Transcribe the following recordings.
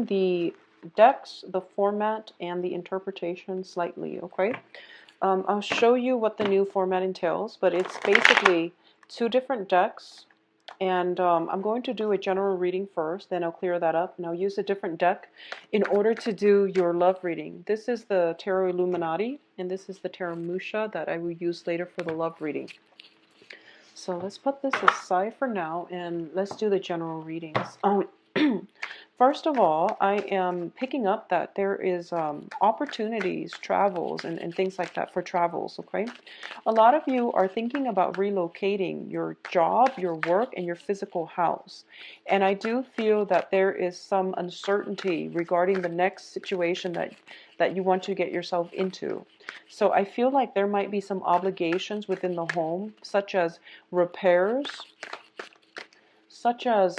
the decks, the format, and the interpretation slightly, okay? I'll show you what the new format entails, but it's basically two different decks, and I'm going to do a general reading first, then I'll clear that up, and I'll use a different deck in order to do your love reading. This is the Tarot Illuminati, and this is the Tarot Musha that I will use later for the love reading. So let's put this aside for now, and let's do the general readings. First of all, I am picking up that there is opportunities, travels, and things like that for travels, okay? A lot of you are thinking about relocating your job, your work, and your physical house. And I do feel that there is some uncertainty regarding the next situation that you want to get yourself into. So I feel like there might be some obligations within the home, such as repairs, such as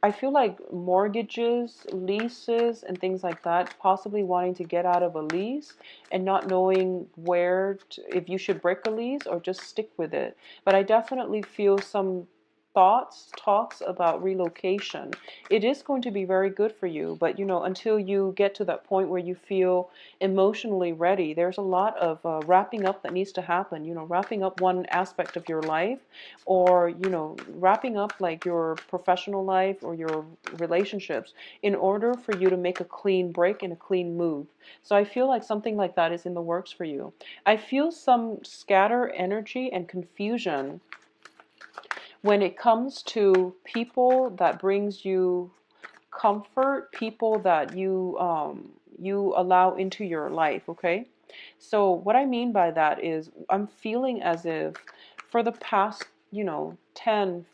I feel like mortgages, leases, and things like that, possibly wanting to get out of a lease and not knowing if you should break a lease or just stick with it. But I definitely feel some talks about relocation. It is going to be very good for you, but until you get to that point where you feel emotionally ready, there's a lot of wrapping up that needs to happen. Wrapping up one aspect of your life, or wrapping up like your professional life or your relationships in order for you to make a clean break and a clean move. So I feel like something like that is in the works for you. I feel some scatter energy and confusion when it comes to people that brings you comfort, people that you allow into your life, okay? So what I mean by that is I'm feeling as if for the past 10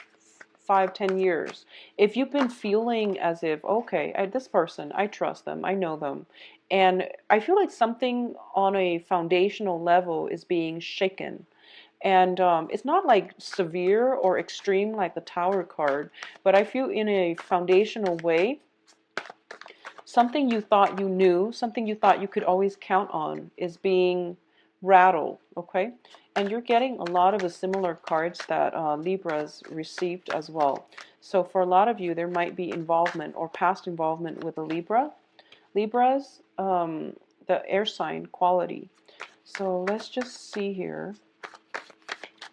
years, if you've been feeling as if, okay, this person, I trust them, I know them, and I feel like something on a foundational level is being shaken. And it's not like severe or extreme like the Tower card, but I feel in a foundational way, something you thought you knew, something you thought you could always count on is being rattled, okay? And you're getting a lot of the similar cards that Libras received as well. So for a lot of you, there might be involvement or past involvement with a Libra. Libras, the air sign quality. So let's just see here.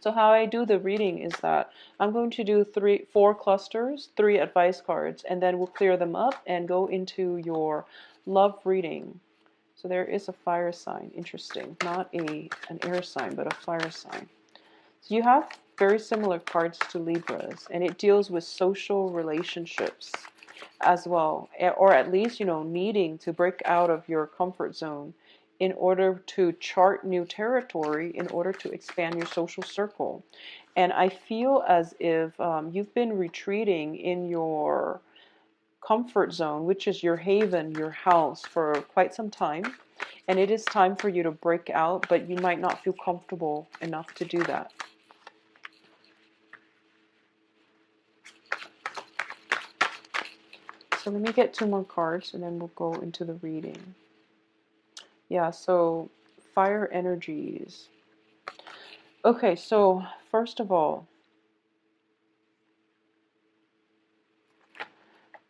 So how I do the reading is that I'm going to do 4 clusters, 3 advice cards, and then we'll clear them up and go into your love reading. So there is a fire sign, interesting. Not an air sign, but a fire sign. So you have very similar cards to Libras, and it deals with social relationships as well, or at least, needing to break out of your comfort zone in order to chart new territory, in order to expand your social circle. And I feel as if you've been retreating in your comfort zone, which is your haven, your house, for quite some time. And it is time for you to break out, but you might not feel comfortable enough to do that. So let me get 2 more cards and then we'll go into the reading. Yeah, so fire energies. Okay, so first of all,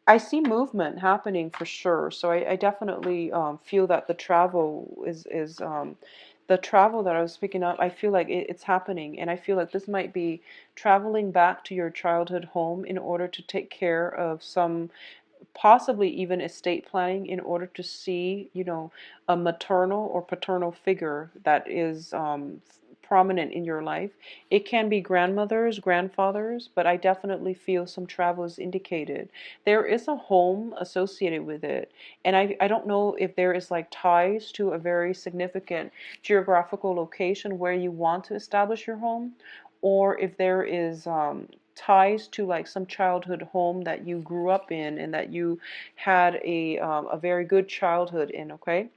I see movement happening for sure. So I definitely feel that the travel is the travel that I was picking up. I feel like it's happening, and I feel like this might be traveling back to your childhood home in order to take care of some, possibly even estate planning, in order to see, a maternal or paternal figure that is prominent in your life. It can be grandmothers, grandfathers, but I definitely feel some travel is indicated. There is a home associated with it, and I don't know if there is like ties to a very significant geographical location where you want to establish your home, or if there is ties to like some childhood home that you grew up in and that you had a very good childhood in, okay?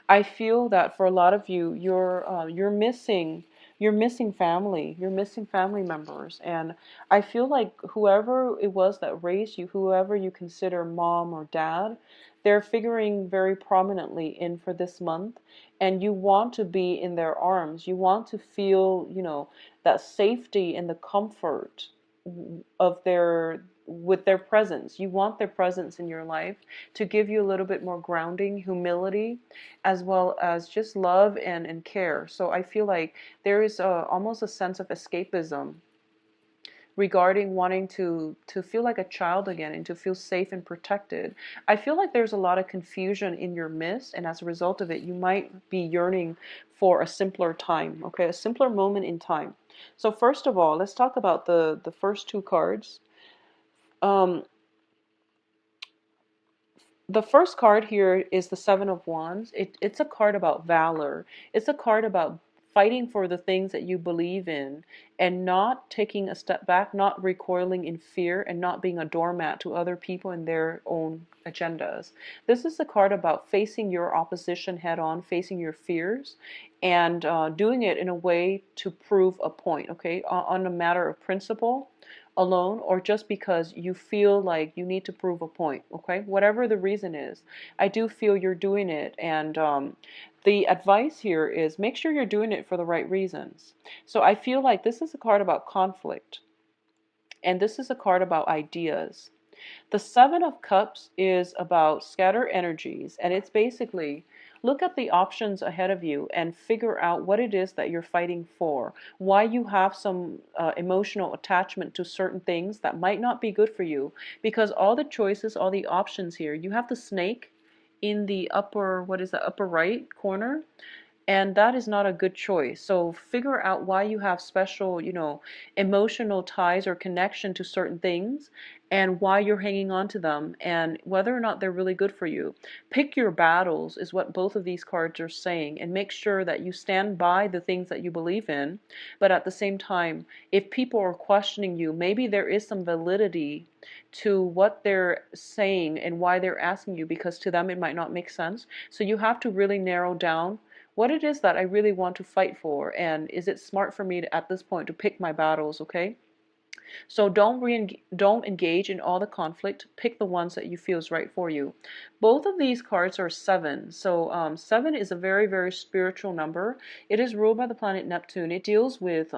I feel that for a lot of you, you're missing family, you're missing family members, and I feel like whoever it was that raised you, whoever you consider mom or dad, they're figuring very prominently in for this month, and you want to be in their arms. You want to feel, that safety and the comfort of with their presence. You want their presence in your life to give you a little bit more grounding, humility, as well as just love and care. So I feel like there is almost a sense of escapism regarding wanting to feel like a child again and to feel safe and protected. I feel like there's a lot of confusion in your midst, and as a result of it, you might be yearning for a simpler time, okay, a simpler moment in time. So first of all, let's talk about the first two cards. Um, the first card here is the Seven of Wands. It's a card about valor. It's a card about fighting for the things that you believe in and not taking a step back, not recoiling in fear, and not being a doormat to other people and their own agendas. This is a card about facing your opposition head on, facing your fears, and doing it in a way to prove a point, okay, on a matter of principle alone, or just because you feel like you need to prove a point, okay? Whatever the reason is, I do feel you're doing it, and the advice here is make sure you're doing it for the right reasons. So I feel like this is a card about conflict, and this is a card about ideas. The Seven of Cups is about scatter energies, and it's basically look at the options ahead of you and figure out what it is that you're fighting for, why you have some emotional attachment to certain things that might not be good for you, because all the choices, all the options here, you have the snake in the upper, what is the upper right corner? And that is not a good choice. So figure out why you have special, emotional ties or connection to certain things, and why you're hanging on to them, and whether or not they're really good for you. Pick your battles is what both of these cards are saying, and make sure that you stand by the things that you believe in. But at the same time, if people are questioning you, maybe there is some validity to what they're saying and why they're asking you, because to them it might not make sense. So you have to really narrow down what it is that I really want to fight for, and is it smart for me to, at this point, to pick my battles, okay? So don't engage in all the conflict. Pick the ones that you feel is right for you. Both of these cards are seven. So seven is a very, very spiritual number. It is ruled by the planet Neptune. It deals with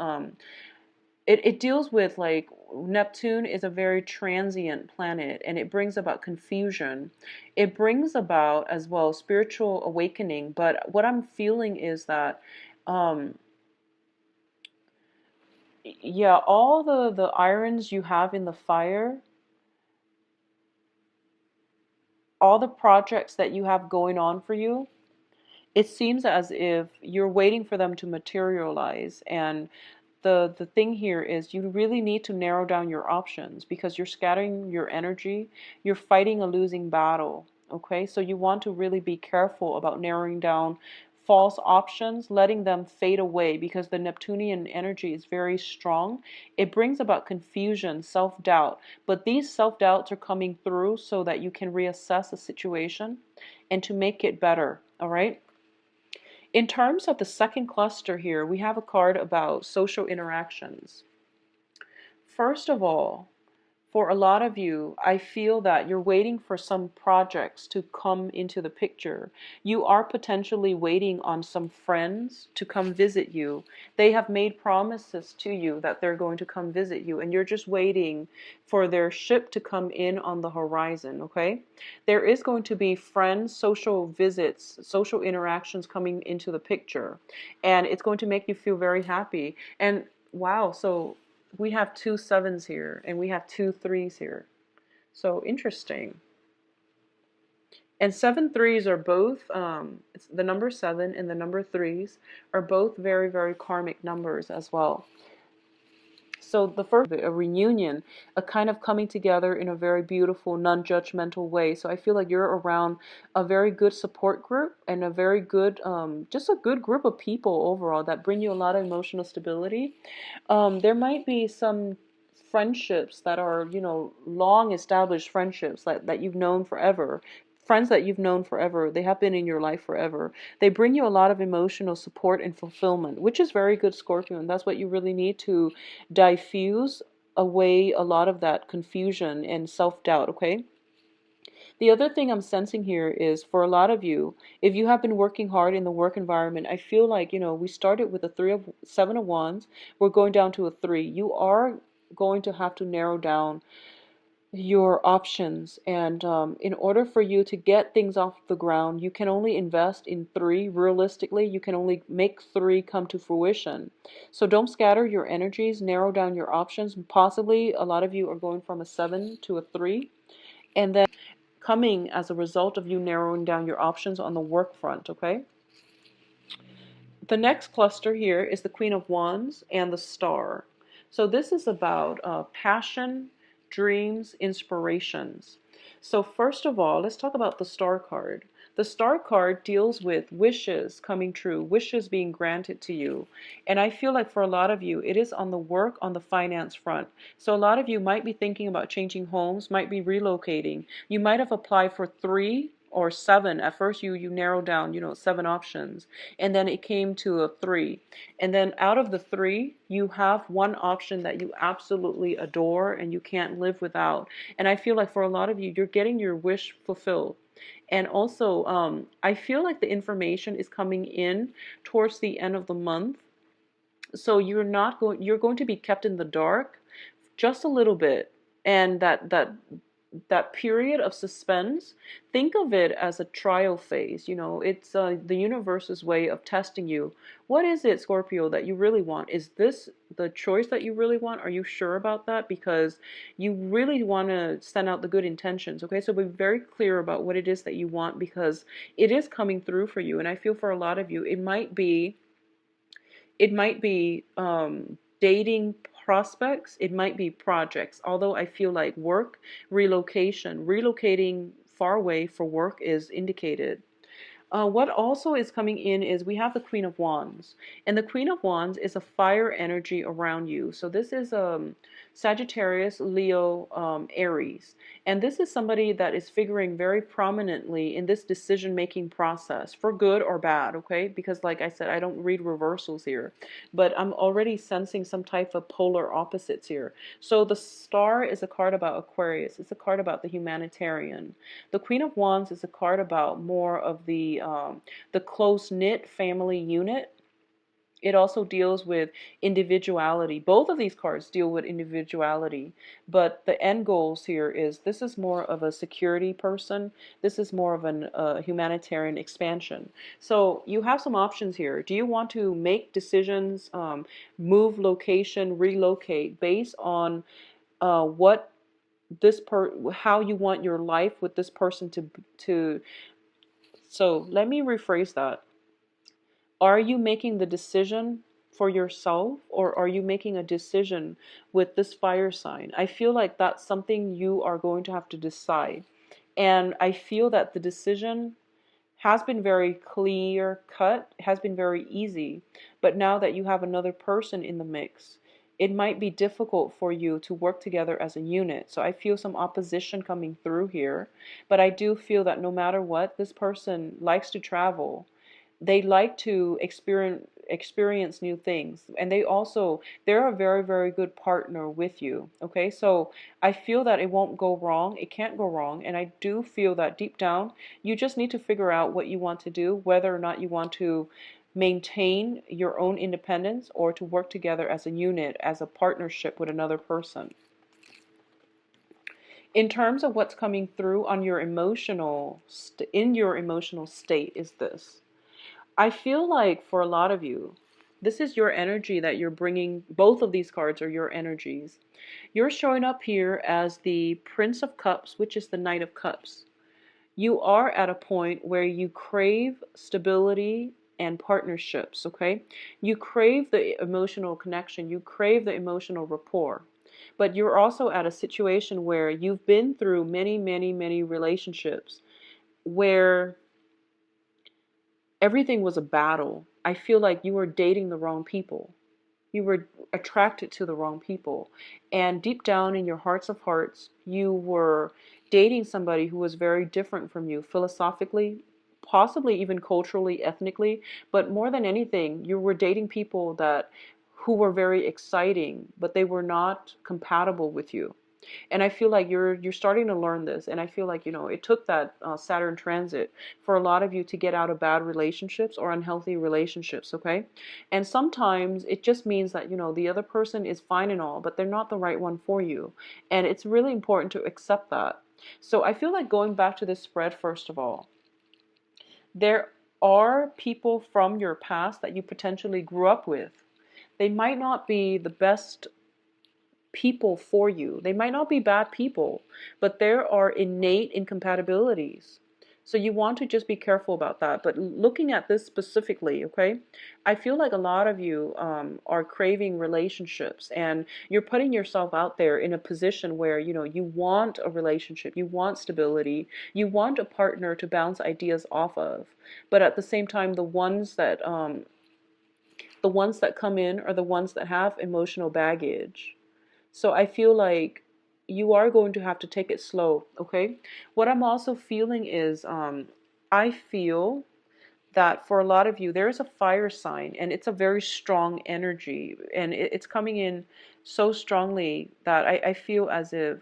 it deals with, like, Neptune is a very transient planet, and it brings about confusion. It brings about as well spiritual awakening. But what I'm feeling is that um yeah, all the irons you have in the fire, all the projects that you have going on for you, it seems as if you're waiting for them to materialize. And the thing here is you really need to narrow down your options, because you're scattering your energy, you're fighting a losing battle, okay? So you want to really be careful about narrowing down false options, letting them fade away, because the Neptunian energy is very strong. It brings about confusion, self-doubt, but these self-doubts are coming through so that you can reassess the situation and to make it better, all right? In terms of the second cluster here, we have a card about social interactions. First of all, for a lot of you, I feel that you're waiting for some projects to come into the picture. You are potentially waiting on some friends to come visit you. They have made promises to you that they're going to come visit you, and you're just waiting for their ship to come in on the horizon, okay? There is going to be friends, social visits, social interactions coming into the picture, and it's going to make you feel very happy. And wow, so we have two sevens here, and we have two threes here. So interesting. And seven threes are both, it's the number seven and the number threes are both very, very karmic numbers as well. So the first, a reunion, a kind of coming together in a very beautiful, non-judgmental way. So I feel like you're around a very good support group, and a very good, just a good group of people overall that bring you a lot of emotional stability. There might be some friendships that are, long established friendships that you've known forever. Friends that you've known forever, they have been in your life forever. They bring you a lot of emotional support and fulfillment, which is very good, Scorpio, and that's what you really need to diffuse away a lot of that confusion and self-doubt, okay? The other thing I'm sensing here is, for a lot of you, if you have been working hard in the work environment, I feel like, we started with a seven of wands, we're going down to a three. You are going to have to narrow down your options. And in order for you to get things off the ground, you can only invest in three. Realistically, you can only make three come to fruition. So don't scatter your energies, narrow down your options. Possibly a lot of you are going from a 7 to a 3. And then coming as a result of you narrowing down your options on the work front, okay? The next cluster here is the Queen of Wands and the Star. So this is about passion, dreams, inspirations. So first of all, let's talk about the Star card. The Star card deals with wishes coming true, wishes being granted to you. And I feel like for a lot of you, it is on the work, on the finance front. So a lot of you might be thinking about changing homes, might be relocating. You might have applied for 3 or 7. At first you narrowed down, 7 options, and then it came to a 3. And then out of the 3, you have one option that you absolutely adore and you can't live without. And I feel like for a lot of you, you're getting your wish fulfilled. And also, I feel like the information is coming in towards the end of the month. So you're going to be kept in the dark just a little bit. And that period of suspense, think of it as a trial phase. It's the universe's way of testing you. What is it, Scorpio, that you really want? Is this the choice that you really want? Are you sure about that? Because you really want to send out the good intentions. Okay, so be very clear about what it is that you want, because it is coming through for you. And I feel for a lot of you, it might be dating prospects, it might be projects. Although I feel like work, relocating far away for work is indicated. What also is coming in is we have the Queen of Wands. And the Queen of Wands is a fire energy around you. So this is Sagittarius, Leo, Aries. And this is somebody that is figuring very prominently in this decision-making process, for good or bad, okay? Because like I said, I don't read reversals here. But I'm already sensing some type of polar opposites here. So the Star is a card about Aquarius. It's a card about the humanitarian. The Queen of Wands is a card about more of the close-knit family unit. It also deals with individuality. Both of these cards deal with individuality, but the end goals here is this is more of a security person. This is more of an humanitarian expansion. So you have some options here. Do you want to make decisions, move location, relocate based on what how you want your life with this person to so let me rephrase that. Are you making the decision for yourself, or are you making a decision with this fire sign? I feel like that's something you are going to have to decide. And I feel that the decision has been very clear cut, has been very easy. But now that you have another person in the mix, it might be difficult for you to work together as a unit. So I feel some opposition coming through here. But I do feel that no matter what, this person likes to travel. They like to experience new things, and they're a very, very good partner with you. Okay, so I feel that it won't go wrong, it can't go wrong. And I do feel that deep down you just need to figure out what you want to do, whether or not you want to maintain your own independence or to work together as a unit, as a partnership with another person. In terms of what's coming through on your in your emotional state is this. I feel like for a lot of you, this is your energy that you're bringing. Both of these cards are your energies. You're showing up here as the Prince of Cups, which is the Knight of Cups. You are at a point where you crave stability and partnerships, okay? You crave the emotional connection. You crave the emotional rapport. But you're also at a situation where you've been through many, many, many relationships where everything was a battle. I feel like you were dating the wrong people. You were attracted to the wrong people. And deep down in your hearts of hearts, you were dating somebody who was very different from you philosophically, possibly even culturally, ethnically. But more than anything, you were dating people who were very exciting, but they were not compatible with you. And I feel like you're starting to learn this. And I feel like, it took that Saturn transit for a lot of you to get out of bad relationships or unhealthy relationships, okay? And sometimes it just means that, the other person is fine and all, but they're not the right one for you. And it's really important to accept that. So I feel like going back to this spread, first of all, there are people from your past that you potentially grew up with. They might not be the best people for you. They might not be bad people, but there are innate incompatibilities. So you want to just be careful about that. But looking at this specifically, okay, I feel like a lot of you are craving relationships, and you're putting yourself out there in a position where, you want a relationship, you want stability, you want a partner to bounce ideas off of. But at the same time, the ones that come in are the ones that have emotional baggage. So I feel like you are going to have to take it slow, okay? What I'm also feeling is, I feel that for a lot of you, there is a fire sign, and it's a very strong energy, and it's coming in so strongly that I feel as if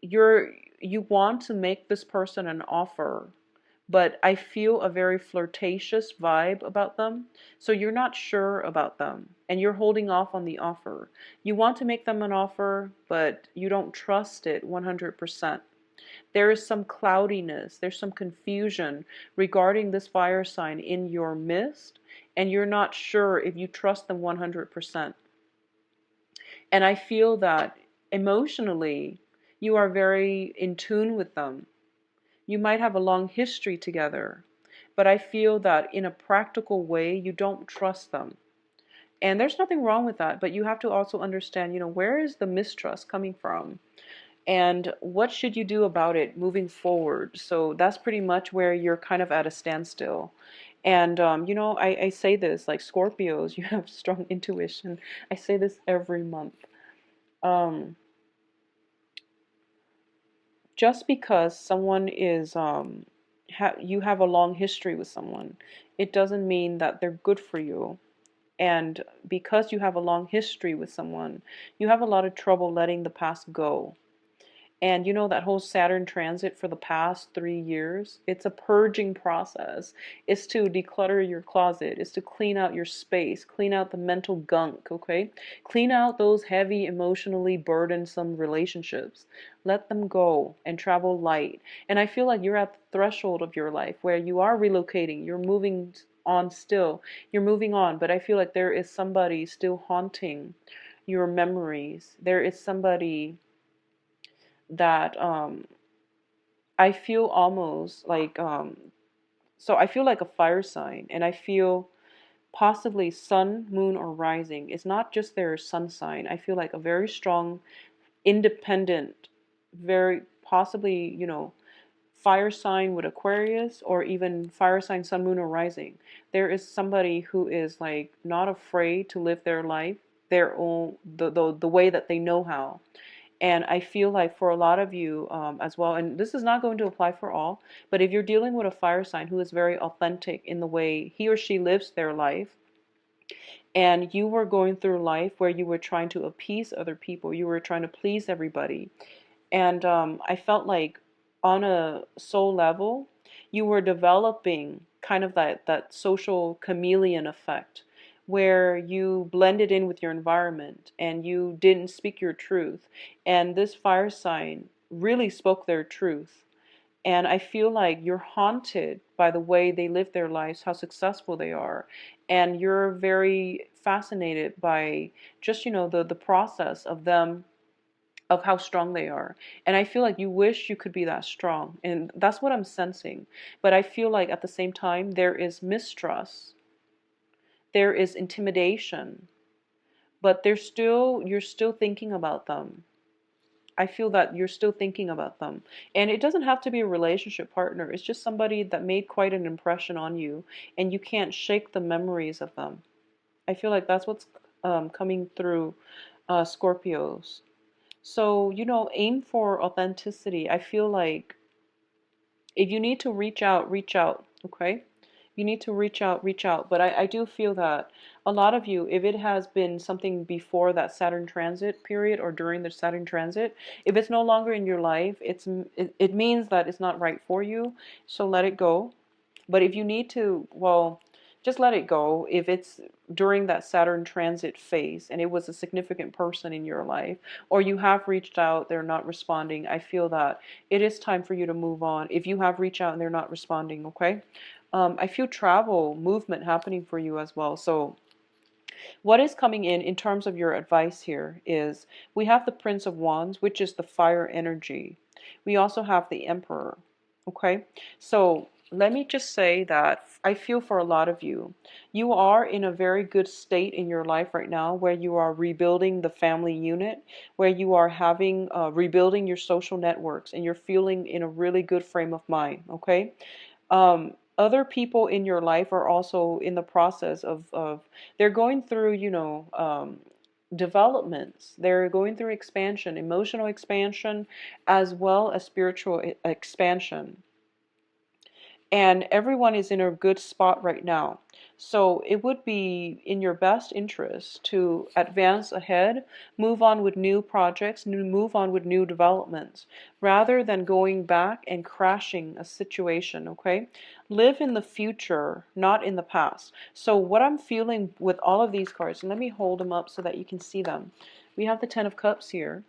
you want to make this person an offer, but I feel a very flirtatious vibe about them. So you're not sure about them and you're holding off on the offer. You want to make them an offer, but you don't trust it 100%. There is some cloudiness, there's some confusion regarding this fire sign in your midst, and you're not sure if you trust them 100%. And I feel that emotionally, you are very in tune with them. You might have a long history together, but I feel that in a practical way, you don't trust them. And there's nothing wrong with that, but you have to also understand, where is the mistrust coming from? And what should you do about it moving forward? So that's pretty much where you're kind of at a standstill. And, I say this, like Scorpios, you have strong intuition. I say this every month. Um, just because someone is you have a long history with someone, it doesn't mean that they're good for you. And because you have a long history with someone, you have a lot of trouble letting the past go. And that whole Saturn transit for the past 3 years, it's a purging process. It's to declutter your closet. It's to clean out your space, clean out the mental gunk, okay? Clean out those heavy, emotionally burdensome relationships. Let them go and travel light. And I feel like you're at the threshold of your life where you are relocating, you're moving on still, you're moving on, but I feel like there is somebody still haunting your memories. There is somebody that I feel almost like so I feel like a fire sign, and I feel possibly sun, moon, or rising. It's not just their sun sign. I feel like a very strong, independent, very possibly, fire sign with Aquarius, or even fire sign, sun, moon, or rising. There is somebody who is like not afraid to live their life their own the way that they know how. And I feel like for a lot of you as well, and this is not going to apply for all, but if you're dealing with a fire sign who is very authentic in the way he or she lives their life, and you were going through life where you were trying to appease other people, you were trying to please everybody, and I felt like on a soul level, you were developing kind of that social chameleon effect where you blended in with your environment and you didn't speak your truth. And this fire sign really spoke their truth. And I feel like you're haunted by the way they live their lives, how successful they are. And you're very fascinated by just, the process of them, of how strong they are. And I feel like you wish you could be that strong. And that's what I'm sensing. But I feel like at the same time, there is mistrust, there is intimidation, but you're still thinking about them. I feel that you're still thinking about them. And it doesn't have to be a relationship partner. It's just somebody that made quite an impression on you, and you can't shake the memories of them. I feel like that's what's coming through Scorpios. So, aim for authenticity. I feel like if you need to reach out, okay? You need to reach out, reach out. But I do feel that a lot of you, if it has been something before that Saturn transit period or during the Saturn transit, if it's no longer in your life, it means that it's not right for you. So let it go. But if you need to, well, just let it go. If it's during that Saturn transit phase and it was a significant person in your life, or you have reached out, they're not responding, I feel that it is time for you to move on. If you have reached out and they're not responding, okay? I feel travel, movement happening for you as well. So what is coming in terms of your advice here is we have the Prince of Wands, which is the fire energy. We also have the Emperor. Okay, so let me just say that I feel for a lot of you, you are in a very good state in your life right now where you are rebuilding the family unit, where you are having rebuilding your social networks, and you're feeling in a really good frame of mind. Okay, other people in your life are also in the process of they're going through, developments. They're going through expansion, emotional expansion, as well as spiritual expansion, and everyone is in a good spot right now. So it would be in your best interest to advance ahead, move on with new projects, move on with new developments, rather than going back and crashing a situation, okay? Live in the future, not in the past. So what I'm feeling with all of these cards, and let me hold them up so that you can see them. We have the Ten of Cups here.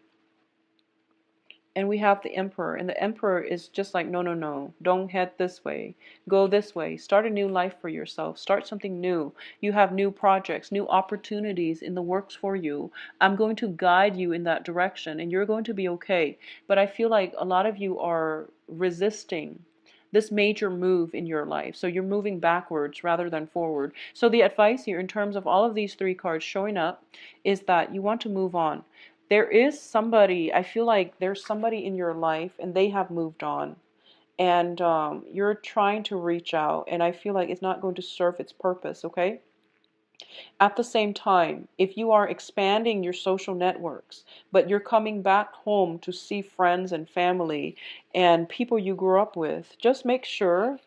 And we have the Emperor, and the Emperor is just like, no, no, no, don't head this way, go this way, start a new life for yourself, start something new. You have new projects, new opportunities in the works for you. I'm going to guide you in that direction, and you're going to be okay. But I feel like a lot of you are resisting this major move in your life. So you're moving backwards rather than forward. So the advice here in terms of all of these three cards showing up is that you want to move on. There is somebody, I feel like there's somebody in your life and they have moved on. And you're trying to reach out, and I feel like it's not going to serve its purpose, okay? At the same time, if you are expanding your social networks, but you're coming back home to see friends and family and people you grew up with, just make sure,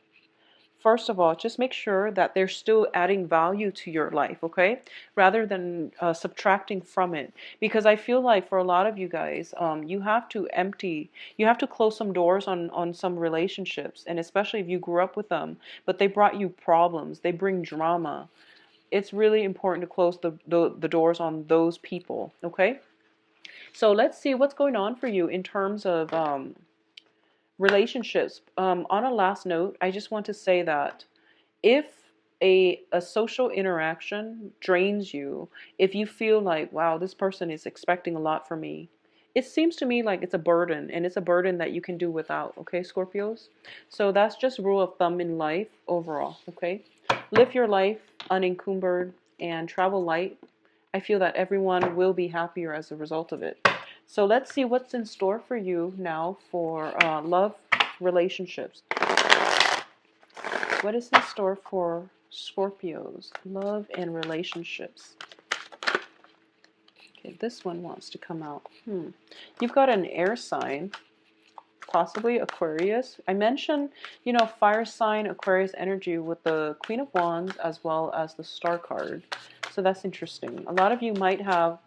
first of all, just make sure that they're still adding value to your life, okay? Rather than subtracting from it. Because I feel like for a lot of you guys, you have to close some doors on some relationships, and especially if you grew up with them, but they brought you problems, they bring drama. It's really important to close the doors on those people, okay? So let's see what's going on for you in terms of relationships. On a last note, I just want to say that if a social interaction drains you, if you feel like, wow, this person is expecting a lot from me, it seems to me like it's a burden, and it's a burden that you can do without, okay, Scorpios? So that's just rule of thumb in life overall, okay? Live your life unencumbered and travel light. I feel that everyone will be happier as a result of it. So let's see what's in store for you now for love, relationships. What is in store for Scorpios? Love and relationships. Okay, this one wants to come out. You've got an air sign, possibly Aquarius. I mentioned, fire sign, Aquarius energy with the Queen of Wands as well as the Star card. So that's interesting. A lot of you might have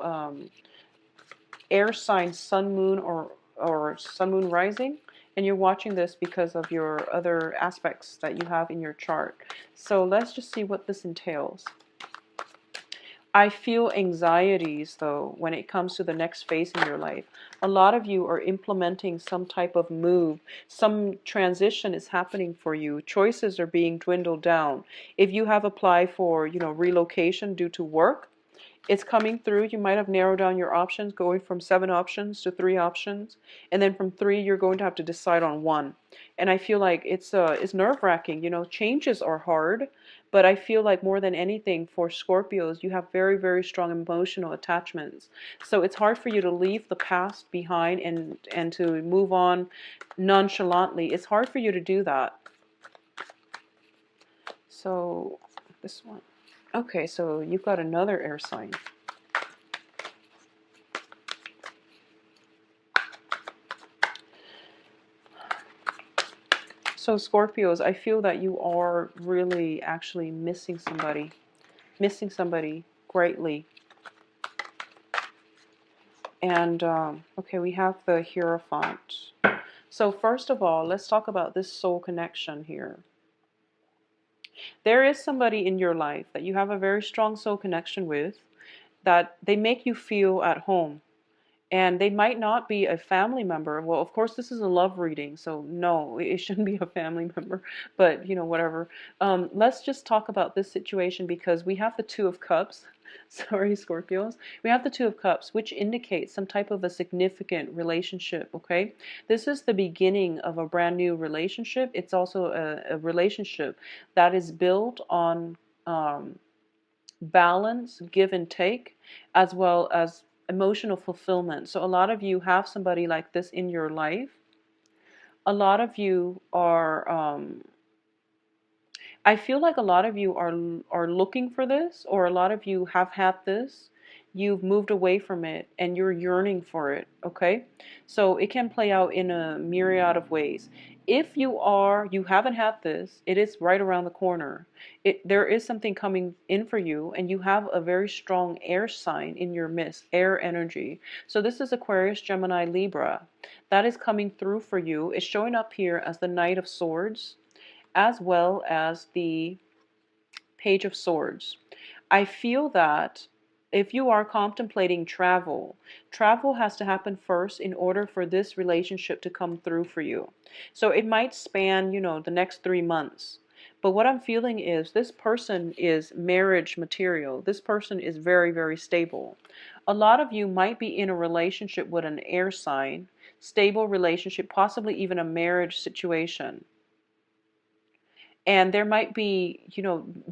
air sign, sun, moon, or sun, moon rising. And you're watching this because of your other aspects that you have in your chart. So let's just see what this entails. I feel anxieties, though, when it comes to the next phase in your life. A lot of you are implementing some type of move. Some transition is happening for you. Choices are being dwindled down. If you have applied for, relocation due to work, it's coming through. You might have narrowed down your options, going from 7 options to 3 options. And then from 3, you're going to have to decide on 1. And I feel like it's nerve-wracking. Changes are hard. But I feel like more than anything for Scorpios, you have very, very strong emotional attachments. So it's hard for you to leave the past behind and to move on nonchalantly. It's hard for you to do that. So this one. Okay, so you've got another air sign. So Scorpios, I feel that you are really actually missing somebody greatly. And okay, we have the Hierophant. So first of all, let's talk about this soul connection here. There is somebody in your life that you have a very strong soul connection with, that they make you feel at home. And they might not be a family member. Well, of course, this is a love reading, so no, it shouldn't be a family member, but whatever. Let's just talk about this situation because we have the Two of Cups. Sorry, Scorpios. We have the Two of Cups, which indicates some type of a significant relationship, okay? This is the beginning of a brand new relationship. It's also a relationship that is built on balance, give and take, as well as emotional fulfillment. So a lot of you have somebody like this in your life. A lot of you are I feel like a lot of you are looking for this, or a lot of you have had this. You've moved away from it and you're yearning for it, okay? So it can play out in a myriad of ways. If you haven't had this, it is right around the corner. There is something coming in for you, and you have a very strong air sign in your midst, air energy. So this is Aquarius, Gemini, Libra. That is coming through for you. It's showing up here as the Knight of Swords, as well as the Page of Swords. I feel that if you are contemplating travel, travel has to happen first in order for this relationship to come through for you. So it might span, the next 3 months. But what I'm feeling is this person is marriage material. This person is very, very stable. A lot of you might be in a relationship with an air sign, stable relationship, possibly even a marriage situation. And there might be,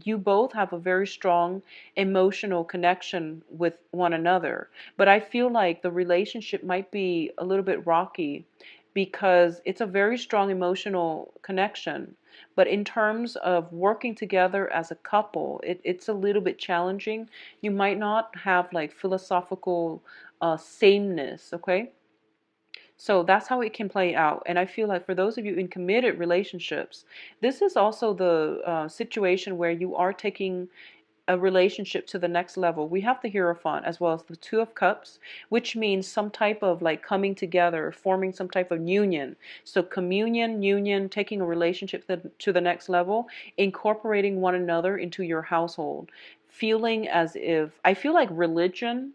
you both have a very strong emotional connection with one another. But I feel like the relationship might be a little bit rocky because it's a very strong emotional connection. But in terms of working together as a couple, it's a little bit challenging. You might not have like philosophical sameness, okay? So that's how it can play out. And I feel like for those of you in committed relationships, this is also the situation where you are taking a relationship to the next level. We have the Hierophant as well as the Two of Cups, which means some type of like coming together, forming some type of union. So communion, union, taking a relationship to the next level, incorporating one another into your household. Feeling as if, I feel like religious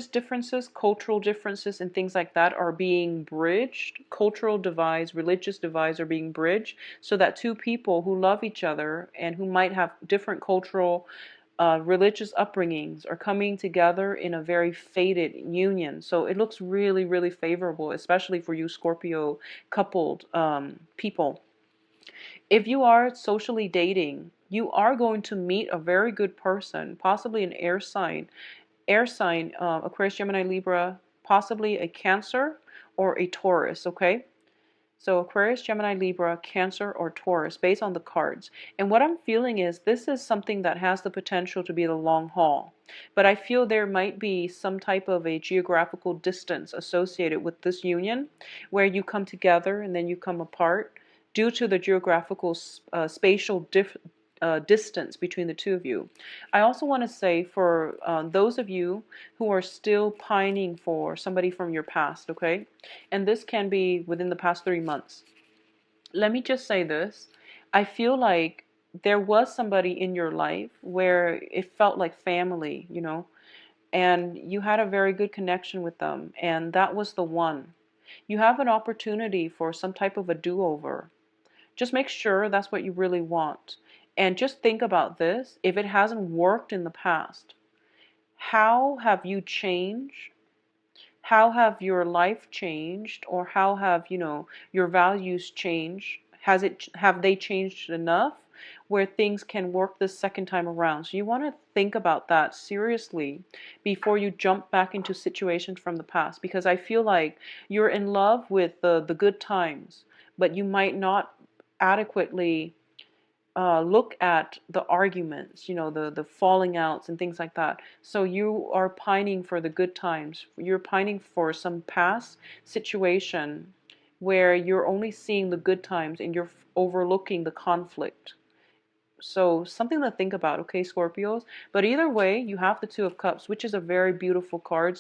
differences, cultural differences, and things like that are being bridged. Cultural divides, religious divides are being bridged so that two people who love each other and who might have different cultural, religious upbringings are coming together in a very fated union. So it looks really, really favorable, especially for you Scorpio coupled people. If you are socially dating, you are going to meet a very good person, possibly an air sign, Aquarius, Gemini, Libra, possibly a Cancer or a Taurus, okay? So Aquarius, Gemini, Libra, Cancer, or Taurus, based on the cards. And what I'm feeling is this is something that has the potential to be the long haul. But I feel there might be some type of a geographical distance associated with this union, where you come together and then you come apart due to the geographical spatial distance between the two of you. I also want to say for those of you who are still pining for somebody from your past, okay? And this can be within the past 3 months. Let me just say this. I feel like there was somebody in your life where it felt like family, and you had a very good connection with them, and that was the one. You have an opportunity for some type of a do-over. Just make sure that's what you really want. And just think about this. If it hasn't worked in the past, how have you changed? How have your life changed? Or how have, your values changed? Have they changed enough where things can work the second time around? So you want to think about that seriously before you jump back into situations from the past, because I feel like you're in love with the good times, but you might not adequately look at the arguments, the falling outs and things like that. So you are pining for the good times. You're pining for some past situation where you're only seeing the good times and you're overlooking the conflict. So something to think about, okay, Scorpios? But either way, you have the Two of Cups, which is a very beautiful card,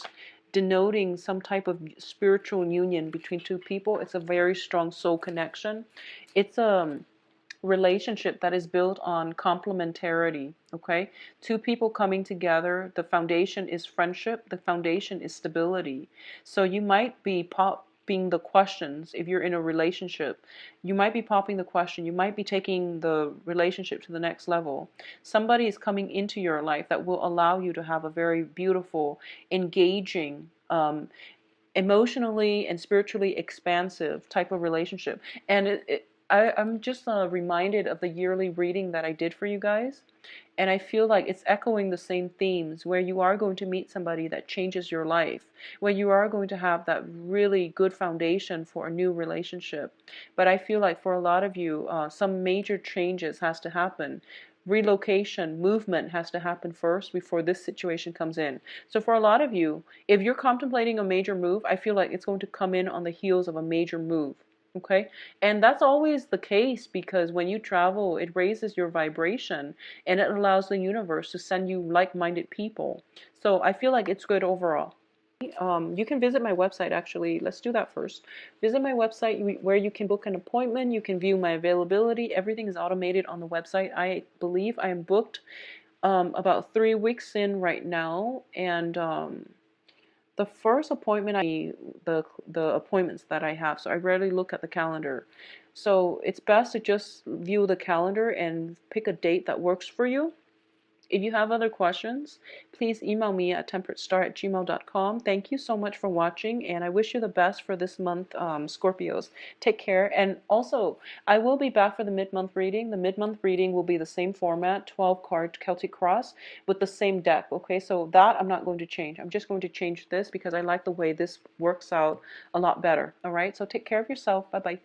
denoting some type of spiritual union between two people. It's a very strong soul connection. It's a relationship that is built on complementarity, okay? Two people coming together, the foundation is friendship, the foundation is stability. So you might be popping the questions if you're in a relationship. You might be popping the question, you might be taking the relationship to the next level. Somebody is coming into your life that will allow you to have a very beautiful, engaging, emotionally and spiritually expansive type of relationship. And I'm just reminded of the yearly reading that I did for you guys. And I feel like it's echoing the same themes, where you are going to meet somebody that changes your life, where you are going to have that really good foundation for a new relationship. But I feel like for a lot of you, some major changes has to happen. Relocation, movement has to happen first before this situation comes in. So for a lot of you, if you're contemplating a major move, I feel like it's going to come in on the heels of a major move. Okay? And that's always the case, because when you travel, it raises your vibration and it allows the universe to send you like-minded people. So I feel like it's good overall. You can visit my website, actually. Let's do that first. Visit my website where you can book an appointment. You can view my availability. Everything is automated on the website. I believe I am booked about 3 weeks in right now. And the first appointment, the appointments that I have. So I rarely look at the calendar. So it's best to just view the calendar and pick a date that works for you. If you have other questions, please email me at temperatestar@gmail.com. Thank you so much for watching, and I wish you the best for this month, Scorpios. Take care. And also, I will be back for the mid-month reading. The mid-month reading will be the same format, 12-card Celtic Cross, with the same deck, okay? So that I'm not going to change. I'm just going to change this because I like the way this works out a lot better, all right? So take care of yourself. Bye-bye.